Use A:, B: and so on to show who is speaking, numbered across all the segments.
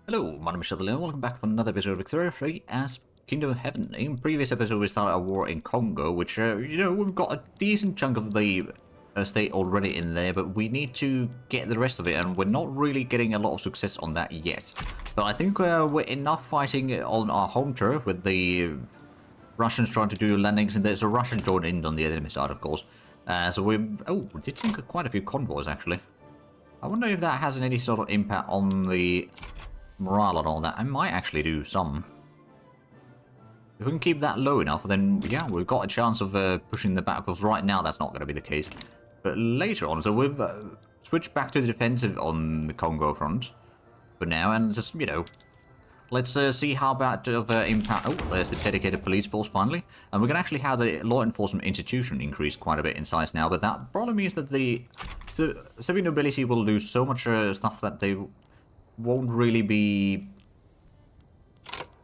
A: Hello, my name is Sutherland, welcome back for another episode of Victoria as Kingdom of Heaven. In previous episode we started a war in Congo, which, we've got a decent chunk of the state already in there, but we need to get the rest of it, and we're not really getting a lot of success on that yet. But I think we're enough fighting on our home turf with the Russians trying to do landings, and there's a Russian joined in on the enemy side, of course. So we did sink quite a few convoys, actually. I wonder if that has any sort of impact on the morale and all that. I might actually do some. If we can keep that low enough, then yeah, we've got a chance of pushing the back, because right now that's not going to be the case. But later on, so we've switched back to the defensive on the Congo front for now, and just, let's see how bad of impact. Oh, there's the dedicated police force finally, and we can actually have the law enforcement institution increase quite a bit in size now, but that probably means that the civil nobility will lose so much stuff that they won't really be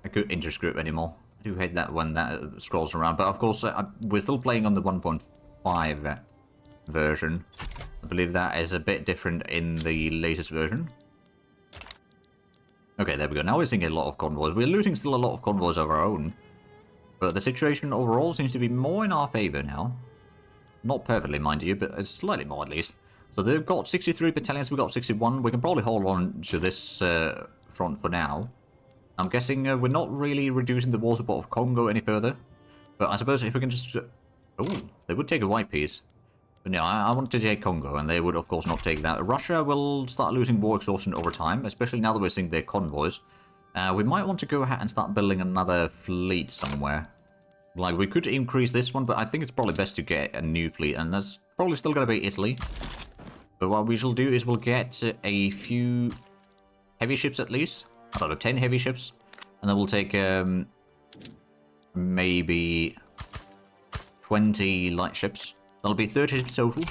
A: a good interest group anymore. I do hate that when that scrolls around, but of course we're still playing on the 1.5 version. I believe that is a bit different in the latest version. Okay, there we go. Now we're seeing a lot of convoys. We're losing still a lot of convoys of our own, but the situation overall seems to be more in our favor now. Not perfectly, mind you, but it's slightly more at least. So they've got 63 battalions, we've got 61. We can probably hold on to this front for now. I'm guessing we're not really reducing the war support of Congo any further. But I suppose if we can just... oh, they would take a white piece. But no, I want to take Congo, and they would of course not take that. Russia will start losing war exhaustion over time, especially now that we're seeing their convoys. We might want to go ahead and start building another fleet somewhere. Like, we could increase this one, but I think it's probably best to get a new fleet, and that's probably still going to be Italy. But what we shall do is we'll get a few heavy ships at least. I don't know, 10 heavy ships. And then we'll take maybe 20 light ships. That'll be 30 ships total.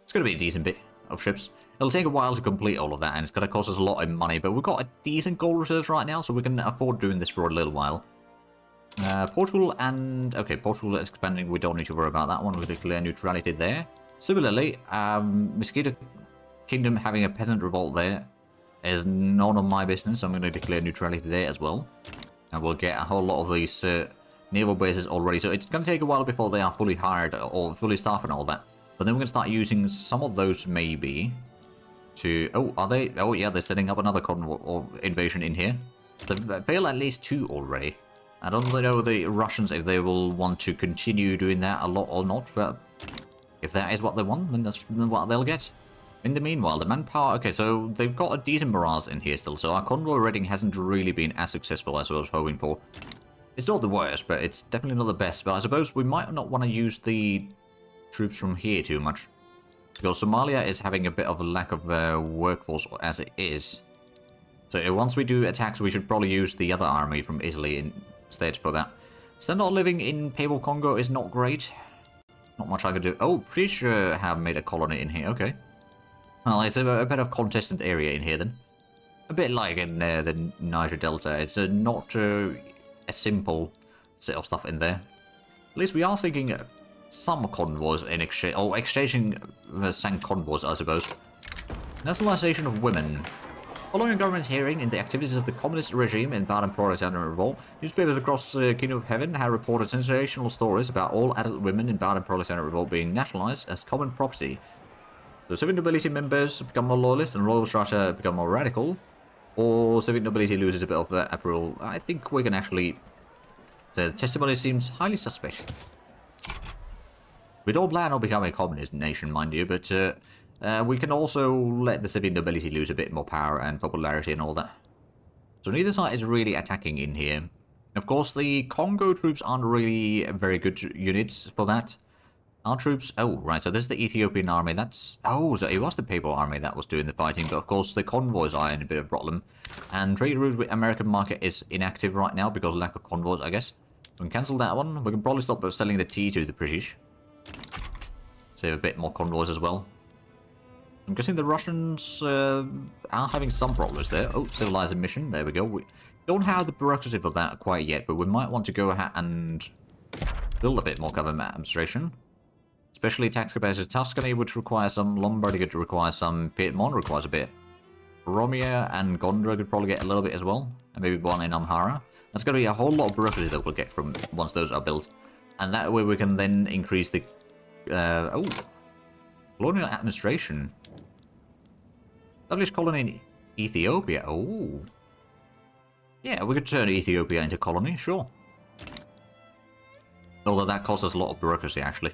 A: It's going to be a decent bit of ships. It'll take a while to complete all of that, and it's going to cost us a lot of money. But we've got a decent gold reserves right now, so we can afford doing this for a little while. Portugal and... okay, Portugal is expanding. We don't need to worry about that one. We'll declare neutrality there. Similarly, Mosquito Kingdom having a peasant revolt there is none of my business, so I'm going to declare neutrality there as well. And we'll get a whole lot of these naval bases already, so it's going to take a while before they are fully hired or fully staffed and all that. But then we're going to start using some of those maybe to... oh, are they? Oh yeah, they're setting up another convoy or invasion in here. They've failed at least 2 already. I don't really know the Russians if they will want to continue doing that a lot or not, but... if that is what they want, then that's what they'll get. In the meanwhile, the manpower... okay, so they've got a decent morale in here still, so our convoy raiding hasn't really been as successful as I was hoping for. It's not the worst, but it's definitely not the best, but I suppose we might not want to use the troops from here too much. Because Somalia is having a bit of a lack of workforce as it is. So once we do attacks, we should probably use the other army from Italy instead for that. Standard of living in Papal Congo is not great. Not much I could do. Oh, pretty sure I have made a colony in here. Okay. Well, it's a bit of contested area in here then. A bit like in the Niger Delta. It's not a simple set of stuff in there. At least we are sinking some convoys in exchange, or exchanging sank convoys, I suppose. Nationalization of women. Following a government hearing in the activities of the communist regime in bad and proletarian revolt, newspapers across the Kingdom of Heaven have reported sensational stories about all adult women in bad and proletarian revolt being nationalized as common property. So civic nobility members become more loyalist and royal strata become more radical, or civic nobility loses a bit of approval. I think we can actually... the testimony seems highly suspect. We don't plan on becoming a communist nation, mind you, but... we can also let the civic nobility lose a bit more power and popularity and all that. So neither side is really attacking in here. Of course, the Congo troops aren't really very good units for that. Our troops... oh, right, so this is the Ethiopian army. That's... oh, so it was the Papal army that was doing the fighting, but of course the convoys are in a bit of a problem. And trade route with American market is inactive right now because of lack of convoys, I guess. We can cancel that one. We can probably stop selling the tea to the British. Save a bit more convoys as well. I'm guessing the Russians are having some problems there. Oh, civilizing mission. There we go. We don't have the bureaucracy for that quite yet, but we might want to go ahead and build a bit more government administration. Especially tax capacity. Tuscany would require some. Lombardy would require some. Piedmont requires a bit. Romia and Gondra could probably get a little bit as well. And maybe one in Amhara. That's going to be a whole lot of bureaucracy that we'll get from once those are built. And that way we can then increase the... Colonial administration. Established colony in Ethiopia. Oh. Yeah, we could turn Ethiopia into colony, sure. Although that costs us a lot of bureaucracy, actually.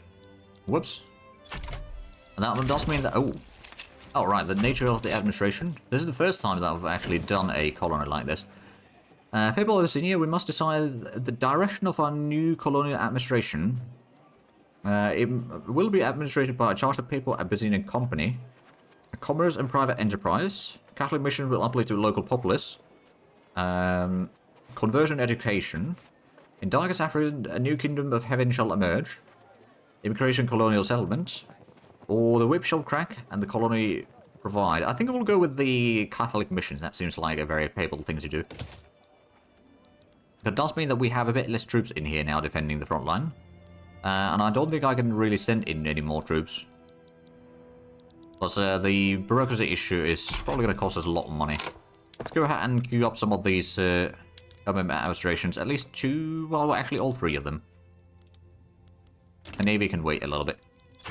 A: Whoops. And that one does mean that... Oh, right, the nature of the administration. This is the first time that I've actually done a colony like this. Papal Abyssinia, we must decide the direction of our new colonial administration. It will be administrated by a chartered Papal Abyssinian company. A commerce and private enterprise. Catholic mission will uplift to local populace. Conversion education. In darkest Africa, a new kingdom of heaven shall emerge. Immigration colonial settlement. Or the whip shall crack and the colony provide. I think we'll go with the Catholic missions. That seems like a very papal thing to do. That does mean that we have a bit less troops in here now defending the front line. And I don't think I can really send in any more troops. Plus, the bureaucracy issue is probably going to cost us a lot of money. Let's go ahead and queue up some of these government administrations. At least two, well, actually all three of them. The Navy can wait a little bit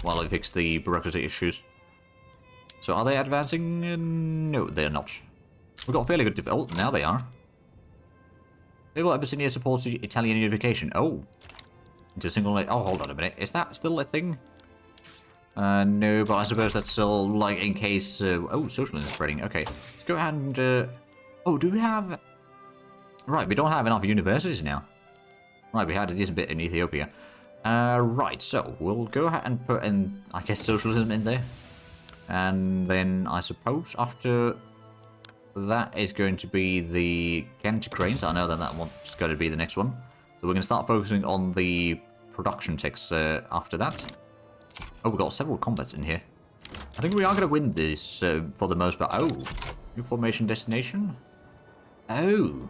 A: while I fix the bureaucracy issues. So are they advancing? No, they're not. We've got fairly good oh, now they are. Papal Abyssinia supports Italian unification. Oh. Into single... Oh, hold on a minute. Is that still a thing? No, but I suppose that's still, like, in case... oh, socialism is spreading. Okay. Let's go ahead and... Oh, do we have... Right, we don't have enough universities now. Right, we had a decent bit in Ethiopia. Right, so we'll go ahead and put in, I guess, socialism in there. And then I suppose after that is going to be the Gantic cranes. I know that that one's going to be the next one. So we're going to start focusing on the production techs after that. Oh, we've got several combats in here. I think we are going to win this for the most part. Oh, new formation destination. Oh.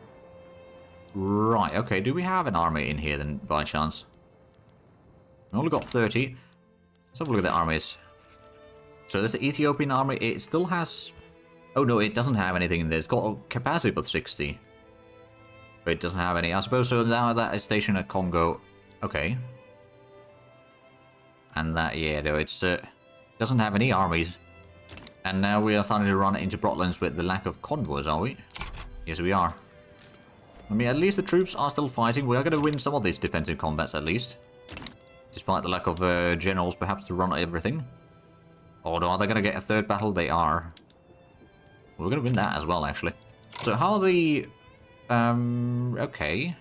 A: Right, okay. Do we have an army in here then, by chance? We only got 30. Let's have a look at the armies. So this is the Ethiopian army. It still has... Oh no, it doesn't have anything in there. It's got a capacity for 60. But it doesn't have any. I suppose so now that is stationed at Congo. Okay. And that, yeah, no, it's doesn't have any armies. And now we are starting to run into Brotlands with the lack of convoys, are we? Yes, we are. I mean, at least the troops are still fighting. We are going to win some of these defensive combats, at least. Despite the lack of generals, perhaps, to run everything. Oh, no, are they going to get a third battle? They are. We're going to win that as well, actually. So, how are the... okay.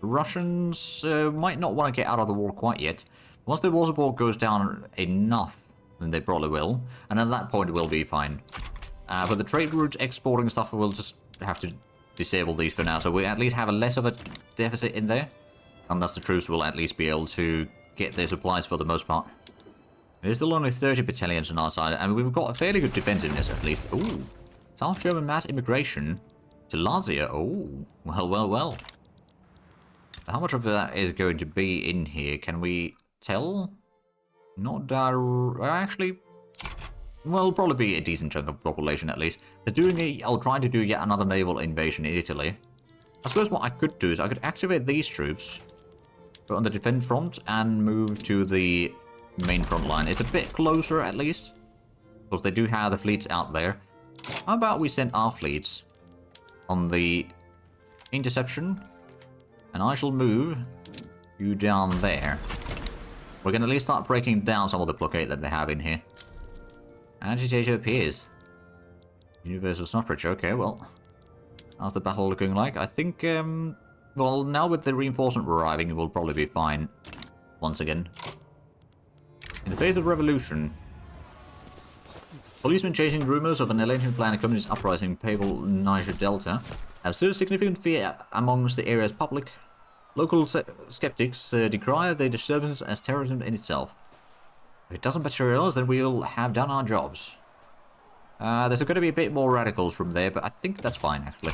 A: Russians might not want to get out of the war quite yet. Once the war support goes down enough, then they probably will. And at that point, we'll be fine. But the trade routes exporting stuff, we'll just have to disable these for now. So we at least have a less of a deficit in there. And thus the troops will at least be able to get their supplies for the most part. There's still only 30 battalions on our side. And we've got a fairly good defensiveness at least. Ooh. South German mass immigration to Lazia. Oh. Well, well, well. How much of that is going to be in here? Can we tell? Not actually, well, it'll probably be a decent chunk of population at least. They're doing I'll try to do yet another naval invasion in Italy. I suppose what I could do is I could activate these troops, put on the defense front, and move to the main front line. It's a bit closer at least, because they do have the fleets out there. How about we send our fleets on the interception, and I shall move you down there. We're going to at least start breaking down some of the blockade that they have in here. Agitator appears. Universal suffrage. Okay, well. How's the battle looking like? I think, well, now with the reinforcement arriving, it will probably be fine once again. In the face of revolution, policemen chasing rumors of an election plan and communist uprising in Papal Niger Delta have stirred significant fear amongst the area's public. Local skeptics decry the disturbance as terrorism in itself. If it doesn't materialize, then we'll have done our jobs. There's going to be a bit more radicals from there, but I think that's fine, actually.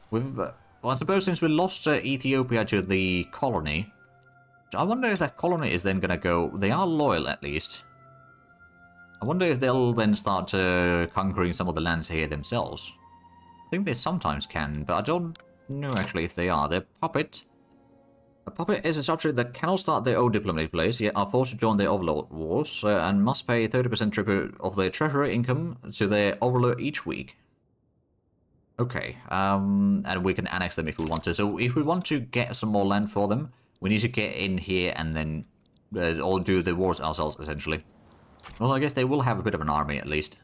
A: Well, I suppose since we lost Ethiopia to the colony, I wonder if that colony is then going to go... They are loyal, at least. I wonder if they'll then start conquering some of the lands here themselves. I think they sometimes can, but I don't know actually if they are. They're puppet. A puppet is a subject that cannot start their own diplomatic place, yet are forced to join their overlord wars, and must pay 30% tribute of their treasury income to their overlord each week. Okay, and we can annex them if we want to. So if we want to get some more land for them, we need to get in here and then all do the wars ourselves, essentially. Well, I guess they will have a bit of an army, at least.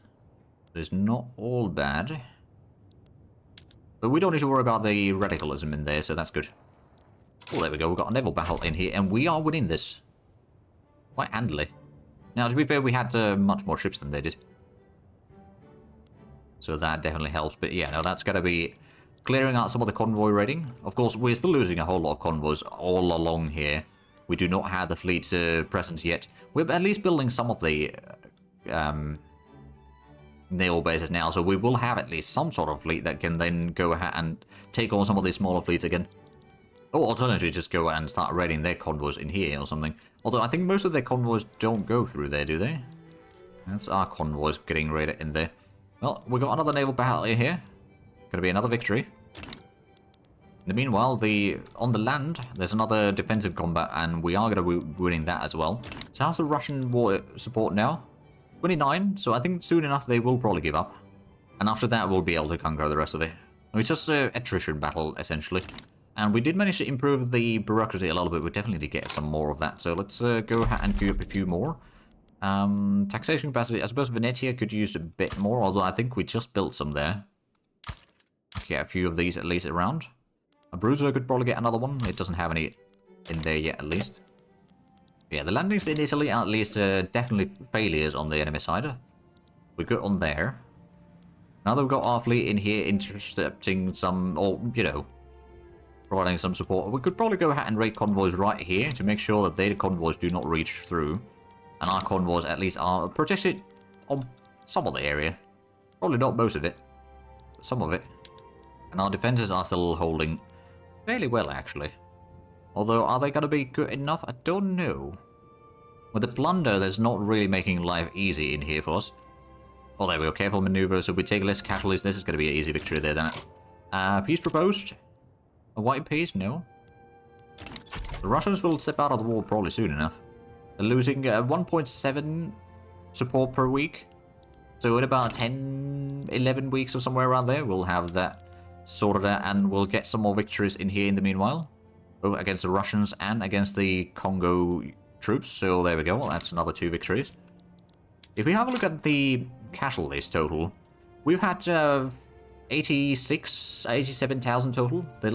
A: It's not all bad. But we don't need to worry about the radicalism in there, so that's good. Well, there we go. We've got a naval battle in here, and we are winning this. Quite handily. Now, to be fair, we had much more ships than they did. So that definitely helps. But yeah, no, that's going to be clearing out some of the convoy raiding. Of course, we're still losing a whole lot of convoys all along here. We do not have the fleet present yet. We're at least building some of the naval bases now, so we will have at least some sort of fleet that can then go ahead and take on some of these smaller fleets again. Or alternatively, just go and start raiding their convoys in here or something. Although I think most of their convoys don't go through there, do they? That's our convoys getting raided in there. Well, we got another naval battle here. Gonna be another victory. In the meanwhile, on the land, there's another defensive combat, and we are gonna be winning that as well. So how's the Russian war support now? 29, so I think soon enough they will probably give up. And after that, we'll be able to conquer the rest of it. It's just an attrition battle, essentially. And we did manage to improve the bureaucracy a little bit. We definitely need to get some more of that. So let's go ahead and queue up a few more. Taxation capacity. I suppose Venetia could use a bit more, although I think we just built some there. Get a few of these at least around. Abruzzo could probably get another one. It doesn't have any in there yet, at least. Yeah, the landings in Italy are at least definitely failures on the enemy side. We're good on there. Now that we've got our fleet in here intercepting some, or, you know, providing some support, we could probably go ahead and raid convoys right here to make sure that their convoys do not reach through. And our convoys at least are protected on some of the area. Probably not most of it, but some of it. And our defenses are still holding fairly well, actually. Although, are they going to be good enough? I don't know. With the plunder, there's not really making life easy in here for us. Oh, there we go. Careful maneuver, so we take less casualties. This is going to be an easy victory there, then. Peace proposed. A white peace? No. The Russians will step out of the war probably soon enough. They're losing 1.7 support per week. So in about 10, 11 weeks or somewhere around there, we'll have that sorted out, and we'll get some more victories in here in the meanwhile. Both against the Russians and against the Congo troops. So there we go. Well, that's another 2 victories. If we have a look at the casualties total, we've had 87,000 total. They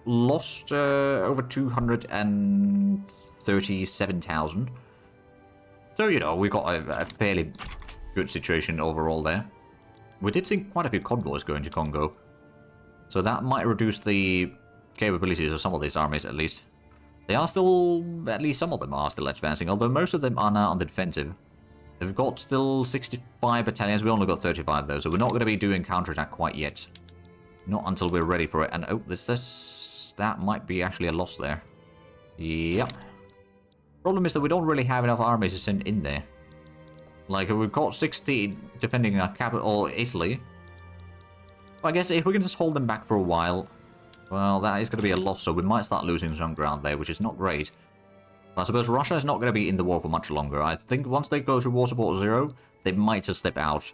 A: lost over 237,000. So, you know, we've got a fairly good situation overall there. We did see quite a few convoys going to Congo. So that might reduce the capabilities of some of these armies, at least. They are still, at least some of them are still advancing, although most of them are now on the defensive. They've got still 65 battalions. We only got 35 though, so we're not going to be doing counterattack quite yet. Not until we're ready for it. And oh, that might be actually a loss there. Yep. Problem is that we don't really have enough armies to send in there. Like, we've got 60 defending our capital, Italy. Well, I guess if we can just hold them back for a while, well, that is going to be a loss, so we might start losing some ground there, which is not great. But I suppose Russia is not going to be in the war for much longer. I think once they go to war support 0, they might just step out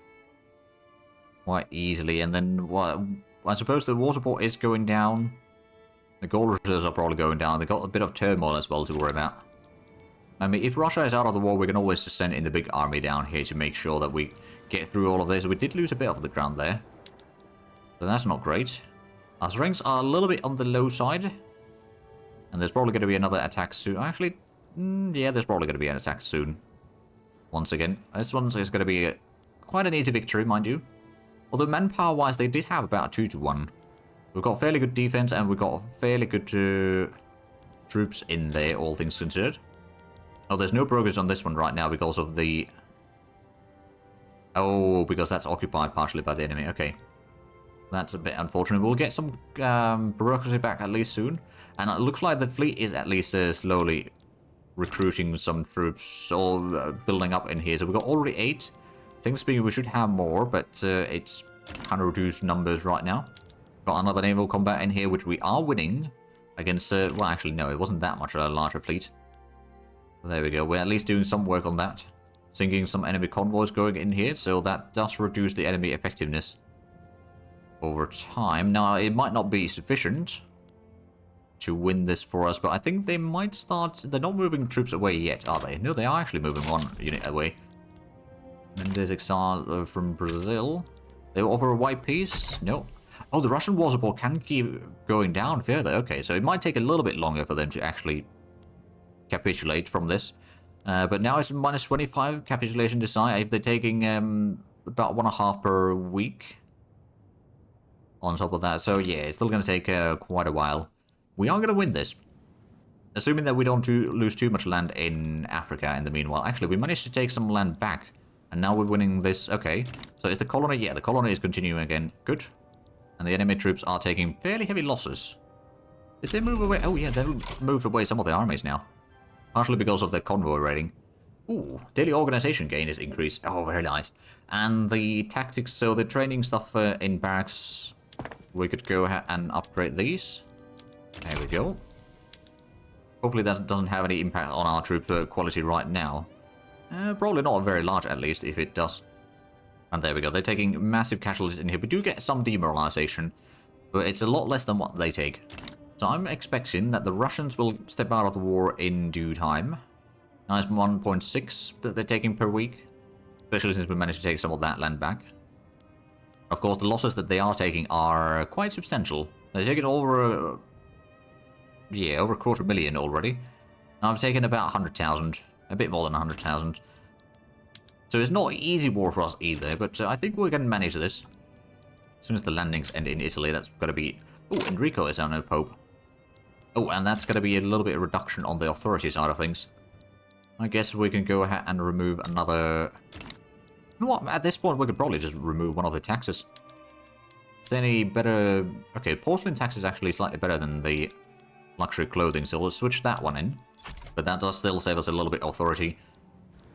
A: quite easily, and then, well, I suppose the war support is going down. The gold reserves are probably going down. They've got a bit of turmoil as well to worry about. I mean, if Russia is out of the war, we can always just send in the big army down here to make sure that we get through all of this. We did lose a bit of the ground there, so that's not great. Our strengths are a little bit on the low side, and there's probably going to be another attack soon. Actually, yeah, there's probably going to be an attack soon. Once again, this one is going to be quite an easy victory, mind you. Although manpower-wise, they did have about 2-1. We've got fairly good defense, and we've got fairly good troops in there, all things considered. Oh, there's no progress on this one right now because of the... Oh, because that's occupied partially by the enemy. Okay. That's a bit unfortunate. We'll get some bureaucracy back at least soon. And it looks like the fleet is at least slowly recruiting some troops or building up in here. So we've got already 8. Technically speaking, we should have more, but it's kind of reduced numbers right now. Got another naval combat in here, which we are winning against... well, actually, no, it wasn't that much a larger fleet. There we go. We're at least doing some work on that. Sinking some enemy convoys going in here, so that does reduce the enemy effectiveness over time. Now, it might not be sufficient to win this for us, but I think they might start... They're not moving troops away yet, are they? No, they are actually moving one unit away. Mendes Exile from Brazil. They offer a white peace? No. Oh, the Russian war support can keep going down further. Okay, so it might take a little bit longer for them to actually capitulate from this. But now it's minus 25 capitulation decide. If they're taking about 1.5 per week on top of that. So yeah, it's still going to take quite a while. We are going to win this. Assuming that we don't lose too much land in Africa in the meanwhile. Actually, we managed to take some land back. And now we're winning this. Okay. So is the colony? Yeah, the colony is continuing again. Good. And the enemy troops are taking fairly heavy losses. Did they move away? Oh yeah, they've moved away some of their armies now. Partially because of the convoy raiding. Ooh, daily organization gain is increased. Oh, very nice. And the tactics, so the training stuff in barracks, we could go ahead and upgrade these. There we go. Hopefully that doesn't have any impact on our troop quality right now. Probably not very large, at least, if it does. And there we go. They're taking massive casualties in here. We do get some demoralization, but it's a lot less than what they take. So I'm expecting that the Russians will step out of the war in due time. Now it's 1.6 that they're taking per week, especially since we managed to take some of that land back. Of course, the losses that they are taking are quite substantial. They're taking over, yeah, over 250,000 already. Now I've taken about 100,000, a bit more than 100,000. So it's not an easy war for us either, but I think we can manage this. As soon as the landings end in Italy, that's going to be... Oh, Enrico is our new pope. Oh, and that's going to be a little bit of reduction on the authority side of things. I guess we can go ahead and remove another... You know what? At this point, we could probably just remove one of the taxes. Is there any better... Okay, porcelain tax is actually slightly better than the luxury clothing, so we'll switch that one in. But that does still save us a little bit of authority.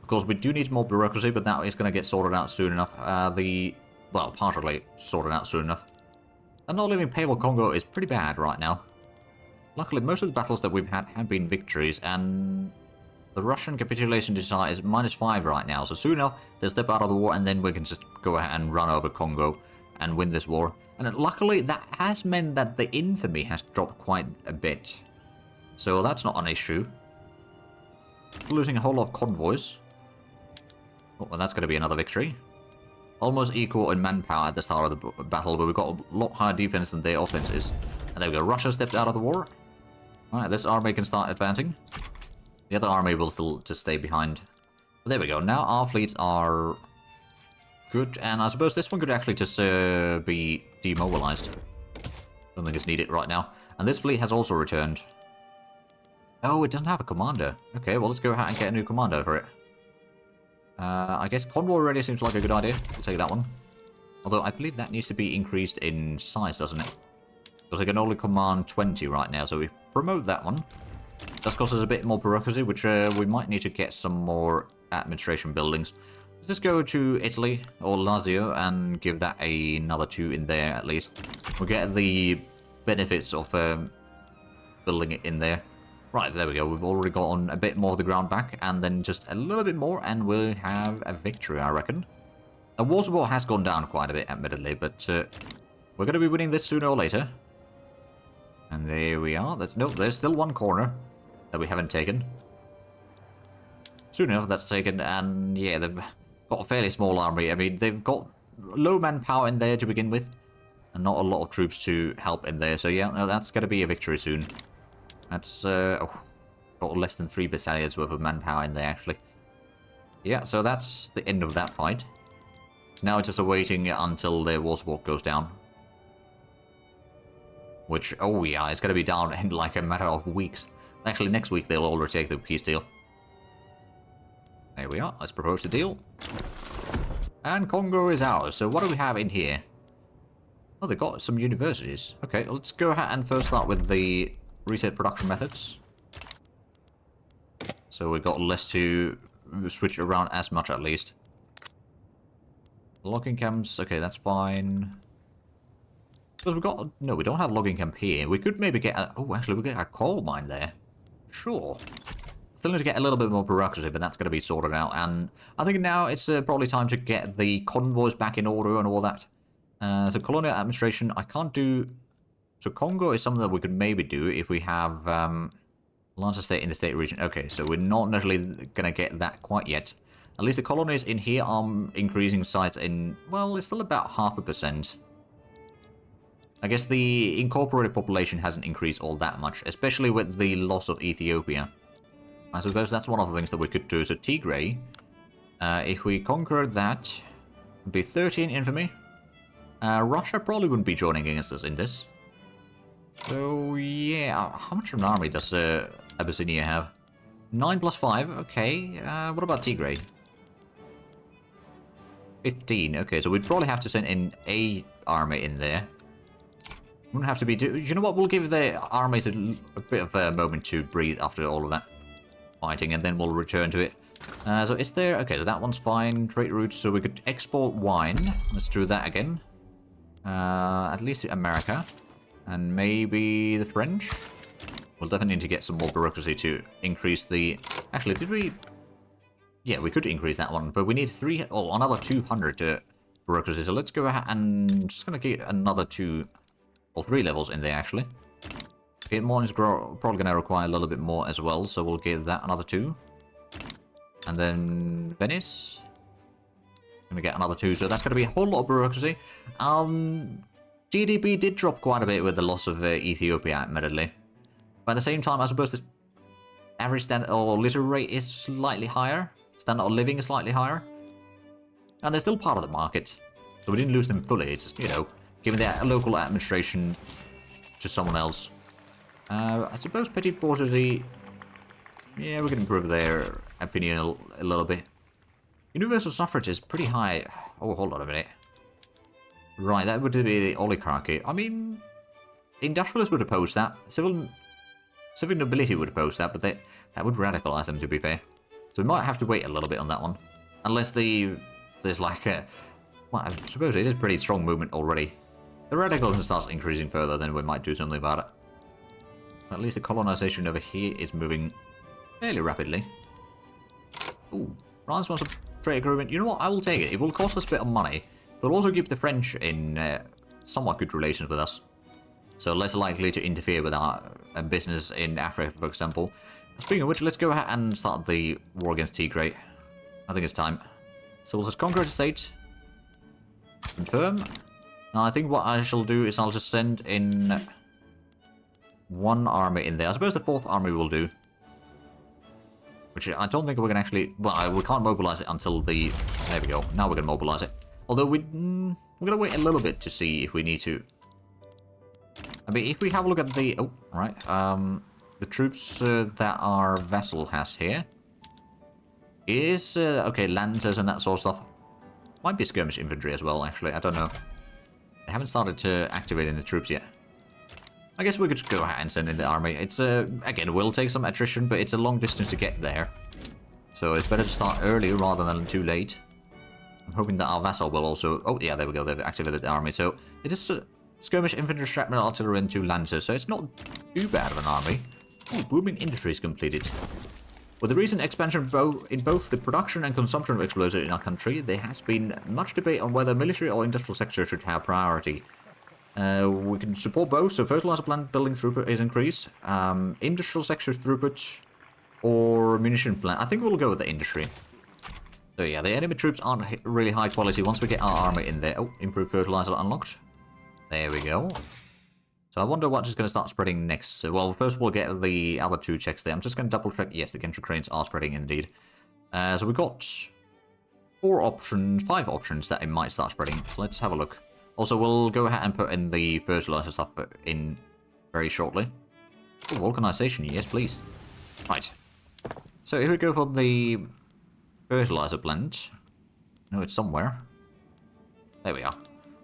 A: Of course, we do need more bureaucracy, but that is going to get sorted out soon enough. Well, partially sorted out soon enough. And not living Papal Congo is pretty bad right now. Luckily, most of the battles that we've had have been victories, and the Russian capitulation decide is -5 right now. So soon enough, they'll step out of the war, and then we can just go ahead and run over Congo and win this war. And luckily, that has meant that the infamy has dropped quite a bit. So that's not an issue. Losing a whole lot of convoys. Oh, well, that's going to be another victory. Almost equal in manpower at the start of the battle, but we've got a lot higher defense than their offense is. And there we go. Russia stepped out of the war. Alright, this army can start advancing. The other army will still just stay behind. But there we go. Now our fleets are good, and I suppose this one could actually just be demobilized. Don't think it's needed right now. And this fleet has also returned. Oh, it doesn't have a commander. Okay, well, let's go ahead and get a new commander for it. I guess convoy already seems like a good idea. We'll take that one. Although I believe that needs to be increased in size, doesn't it? Because I can only command 20 right now, so we promote that one. Does cost us a bit more bureaucracy, which we might need to get some more administration buildings. Let's just go to Italy, or Lazio, and give that another 2 in there at least. We'll get the benefits of building it in there. Right, there we go. We've already gotten a bit more of the ground back, and then just a little bit more, and we'll have a victory, I reckon. The war support has gone down quite a bit, admittedly, but we're going to be winning this sooner or later. And there we are. Nope, there's still one corner that we haven't taken. Soon enough, that's taken, and yeah, they've got a fairly small army. I mean, they've got low manpower in there to begin with, and not a lot of troops to help in there. So yeah, no, that's going to be a victory soon. That's, got less than 3 battalions worth of manpower in there, actually. Yeah, so that's the end of that fight. Now it's just awaiting until the war support goes down. Which, oh yeah, it's going to be down in like a matter of weeks. Actually, next week they'll already take the peace deal. There we are, let's propose the deal. And Congo is ours, so what do we have in here? Oh, they've got some universities. Okay, let's go ahead and first start with the reset production methods. So we got less to switch around as much at least. Logging camps, okay, that's fine. Because we got... No, we don't have logging camp here. We could maybe get... Oh, actually, we get a coal mine there. Sure. Still need to get a little bit more bureaucracy, but that's going to be sorted out. And I think now it's probably time to get the convoys back in order and all that. So colonial administration, I can't do... So Congo is something that we could maybe do if we have larger state in the state region. Okay, so we're not necessarily going to get that quite yet. At least the colonies in here are increasing size in... Well, it's still about 0.5%. I guess the incorporated population hasn't increased all that much, especially with the loss of Ethiopia. I suppose that's one of the things that we could do. So Tigray, if we conquer that, it would be 13 infamy. Russia probably wouldn't be joining against us in this. So yeah, how much of an army does Abyssinia have? 9 plus 5, okay. What about Tigray? 15, okay, so we'd probably have to send in a army in there. Wouldn't have to be... You know what, we'll give the armies a bit of a moment to breathe after all of that fighting, and then we'll return to it. So is there... Okay, so that one's fine. Trade routes, so we could export wine. Let's do that again. At least to America. And maybe the French? We'll definitely need to get some more bureaucracy to increase the... Actually, did we... Yeah, we could increase that one, but we need another 200 bureaucracy. So let's go ahead and just gonna get another 2 or 3 levels in there actually. Piedmont is probably gonna require a little bit more as well, so we'll give that another 2. And then Venice. Gonna get another 2, so that's gonna be a whole lot of bureaucracy. GDP did drop quite a bit with the loss of Ethiopia, admittedly. But at the same time, I suppose this average standard or literary rate is slightly higher. Standard of living is slightly higher. And they're still part of the market. So we didn't lose them fully. It's just, you know, giving their local administration to someone else. I suppose petty bourgeoisie... Yeah, we can improve their opinion a little bit. Universal suffrage is pretty high. Oh, hold on a minute. Right, that would be the oligarchy. I mean, industrialists would oppose that. Civil nobility would oppose that, but that would radicalize them, to be fair. So we might have to wait a little bit on that one. Unless there's like a... Well, I suppose it is a pretty strong movement already. The radicalism starts increasing further, then we might do something about it. At least the colonization over here is moving fairly rapidly. Ooh, France wants a trade agreement. You know what? I will take it. It will cost us a bit of money. But also keep the French in somewhat good relations with us. So less likely to interfere with our business in Africa, for example. Speaking of which, let's go ahead and start the war against Tigray. I think it's time. So we'll just conquer the state. Confirm. Now I think what I shall do is I'll just send in 1 army in there. I suppose the 4th army will do. Which I don't think we can actually... Well, we can't mobilize it until the... There we go. Now we can mobilize it. Although we're going to wait a little bit to see if we need to... I mean, if we have a look at the... Oh, right. The troops that our vassal has here is... okay, lancers and that sort of stuff. Might be skirmish infantry as well, actually. I don't know. They haven't started to activating the troops yet. I guess we could go ahead and send in the army. It's, again, it will take some attrition, but it's a long distance to get there. So it's better to start early rather than too late. I'm hoping that our vassal will also... Oh, yeah, there we go. They've activated the army. So it is skirmish infantry, shrapnel, artillery, and 2 lancers. So it's not too bad of an army. Ooh, booming industries completed. With the recent expansion in both the production and consumption of explosives in our country, there has been much debate on whether military or industrial sector should have priority. We can support both, so fertilizer plant building throughput is increased, industrial sector throughput, or munition plant. I think we'll go with the industry. So yeah, the enemy troops aren't really high quality once we get our army in there. Oh, improved fertilizer unlocked. There we go. So I wonder what is going to start spreading next. So, well, first we'll get the other 2 checks there. I'm just going to double check. Yes, the gantry cranes are spreading indeed. So we've got 5 options that it might start spreading. So let's have a look. Also, we'll go ahead and put in the fertilizer stuff in very shortly. Oh, vulcanization, yes please. Right. So here we go for the fertilizer blend. No, it's somewhere. There we are.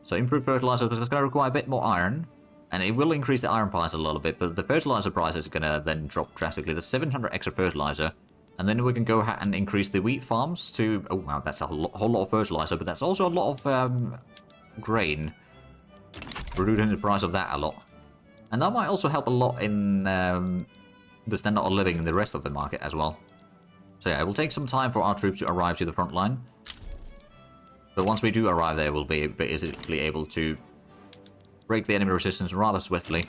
A: So improved fertilizer, because it's going to require a bit more iron. And it will increase the iron price a little bit, but the fertilizer price is going to then drop drastically. The 700 extra fertilizer And then we can go ahead and increase the wheat farms to... Oh, wow, that's a whole lot of fertilizer, but that's also a lot of grain. Reducing the price of that a lot. And that might also help a lot in the standard of living in the rest of the market as well. So yeah, it will take some time for our troops to arrive to the front line. But once we do arrive there, we'll be basically able to break the enemy resistance rather swiftly.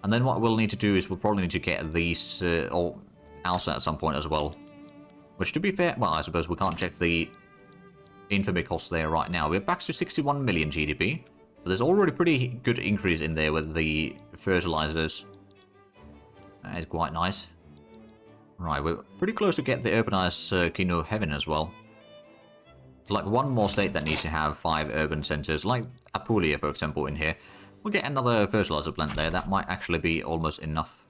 A: And then what we'll need to do is we'll probably need to get these or ALSA at some point as well. Which, to be fair, well, I suppose we can't check the infamy costs there right now. We're back to 61 million GDP. So there's already pretty good increase in there with the fertilizers. That is quite nice. Right, we're pretty close to get the urbanized Kingdom of Heaven as well. It's like one more state that needs to have 5 urban centers, like Apulia, for example, in here. We'll get another fertilizer plant there. That might actually be almost enough.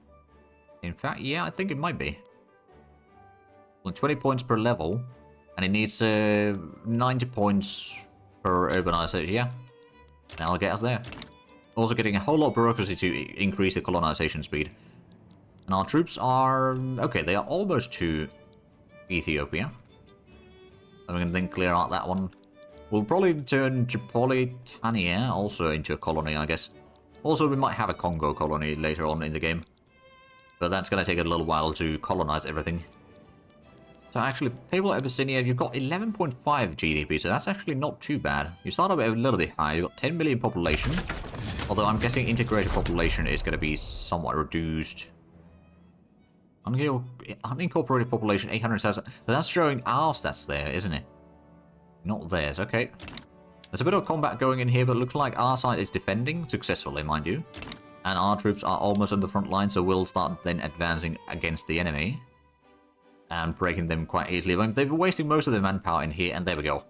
A: In fact, yeah, I think it might be. Well, 20 points per level, and it needs 90 points per urbanization. Yeah, that'll get us there. Also getting a whole lot of bureaucracy to increase the colonization speed. And our troops are... Okay, they are almost to Ethiopia. And we can then clear out that one. We'll probably turn Tripolitania also into a colony, I guess. Also, we might have a Congo colony later on in the game. But that's going to take a little while to colonize everything. So actually, Papal Abyssinia, you've got 11.5 GDP, so that's actually not too bad. You start up a little bit high. You've got 10 million population. Although I'm guessing integrated population is going to be somewhat reduced. Unincorporated population, 800,000. But that's showing our stats there, isn't it? Not theirs, okay. There's a bit of combat going in here, but it looks like our side is defending successfully, mind you. And our troops are almost on the front line, so we'll start then advancing against the enemy. And breaking them quite easily. They've been wasting most of their manpower in here, and there we go.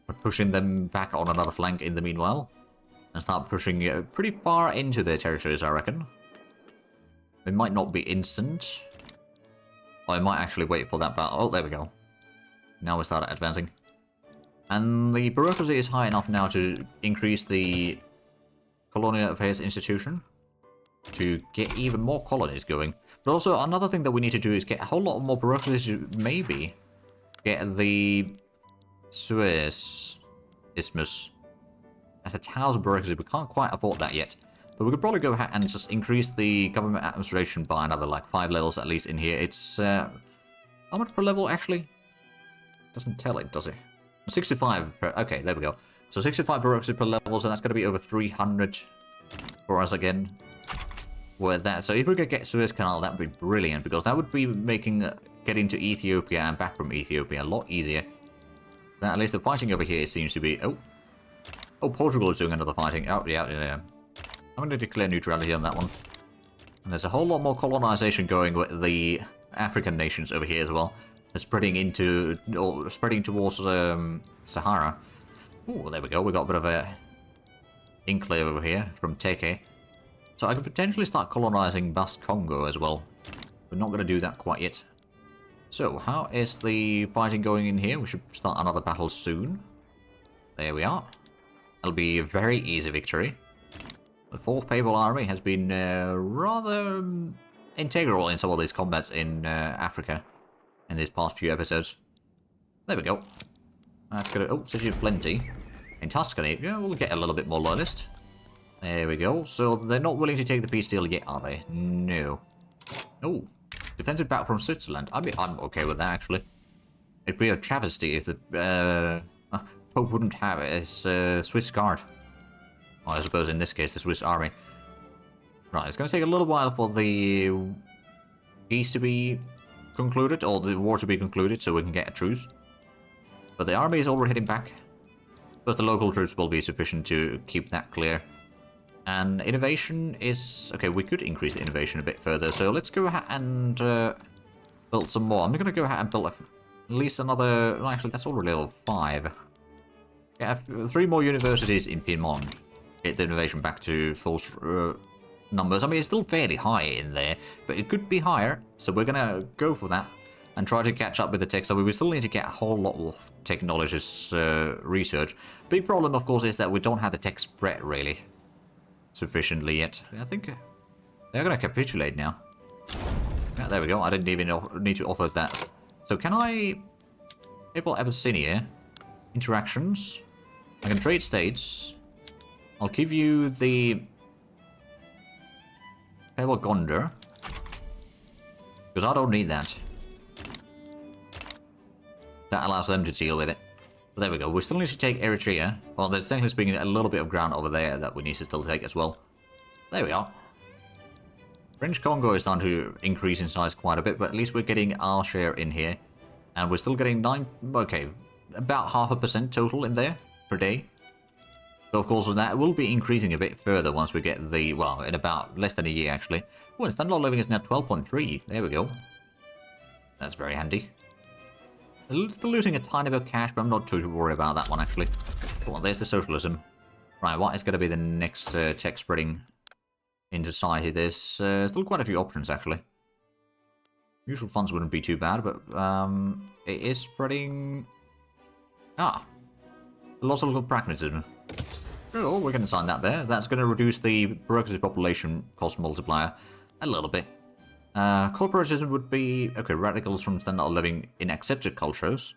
A: We're pushing them back on another flank in the meanwhile. And start pushing pretty far into their territories, I reckon. It might not be instant. I might actually wait for that battle. Oh, there we go. Now we start advancing. And the bureaucracy is high enough now to increase the Colonial Affairs Institution to get even more colonies going. But also, another thing that we need to do is get a whole lot more bureaucracy to maybe get the Suez Isthmus as a tiles of bureaucracy. We can't quite afford that yet. But we could probably go ahead and just increase the government administration by another, like, 5 levels at least in here. It's, how much per level, actually? Doesn't tell it, does it? 65 per... Okay, there we go. So 65 bureaucracy per level, so that's going to be over 300 for us again. With that, so if we could get Suez Canal, that would be brilliant, because that would be making getting to Ethiopia and back from Ethiopia a lot easier. Now, at least the fighting over here seems to be... Oh, Portugal is doing another fighting. Oh, yeah. I'm going to declare neutrality on that one. And there's a whole lot more colonization going with the African nations over here as well. They're spreading into, or spreading towards Sahara. Oh, there we go. We got a bit of a enclave over here from Teke. So I could potentially start colonizing Bas Congo as well. We're not going to do that quite yet. So, how is the fighting going in here? We should start another battle soon. There we are. It'll be a very easy victory. The 4th Papal Army has been rather integral in some of these combats in Africa in these past few episodes. There we go. That's gonna... Oh, City of Plenty. In Tuscany, yeah, we'll get a little bit more loyalist. There we go. So they're not willing to take the peace deal yet, are they? No. Oh, defensive back from Switzerland. I mean, I'm okay with that, actually. It'd be a travesty if the Pope wouldn't have his Swiss Guard. Well, I suppose in this case, the Swiss army. Right, it's going to take a little while for the peace to be concluded, or the war to be concluded, so we can get a truce. But the army is already heading back. But the local troops will be sufficient to keep that clear. And innovation is... Okay, we could increase the innovation a bit further, so let's go ahead and build some more. I'm going to go ahead and build at least another... Well, actually, that's already level 5. Yeah, 3 more universities in Piedmont. Get the innovation back to full numbers. I mean, it's still fairly high in there, but it could be higher, so we're gonna go for that and try to catch up with the tech. So we still need to get a whole lot of technologist research. Big problem, of course, is that we don't have the tech spread really sufficiently yet. I think they're gonna capitulate now. Yeah, there we go. I didn't even need to offer that. So can I... Papal Abyssinia. Interactions. I can trade states. I'll give you the... Papal Gondar. Because I don't need that. That allows them to deal with it. But there we go. We still need to take Eritrea. Well, there's technically speaking a little bit of ground over there that we need to still take as well. There we are. French Congo is starting to increase in size quite a bit, but at least we're getting our share in here. And we're still getting about 0.5% total in there per day. So of course that will be increasing a bit further once we get the, well, in about less than a year actually. Oh, and standard living is now 12.3. There we go. That's very handy. Still losing a tiny bit of cash, but I'm not too worried about that one actually. Well, there's the socialism. Right, what is going to be the next tech spreading in society? There's still quite a few options actually. Mutual funds wouldn't be too bad, but it is spreading... lots of local pragmatism. Oh, we're going to sign that there. That's going to reduce the bureaucracy population cost multiplier a little bit. Corporatism would be... Okay, radicals from standard living in accepted cultures.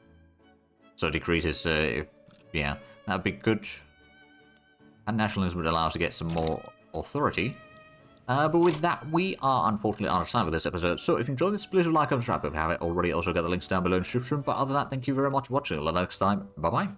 A: So decreases if... Yeah, that would be good. And nationalism would allow us to get some more authority. But with that, we are unfortunately out of time for this episode. So if you enjoyed this, please like and subscribe if you haven't already. Also, get the links down below in the description. But other than that, thank you very much for watching. Until next time, bye-bye.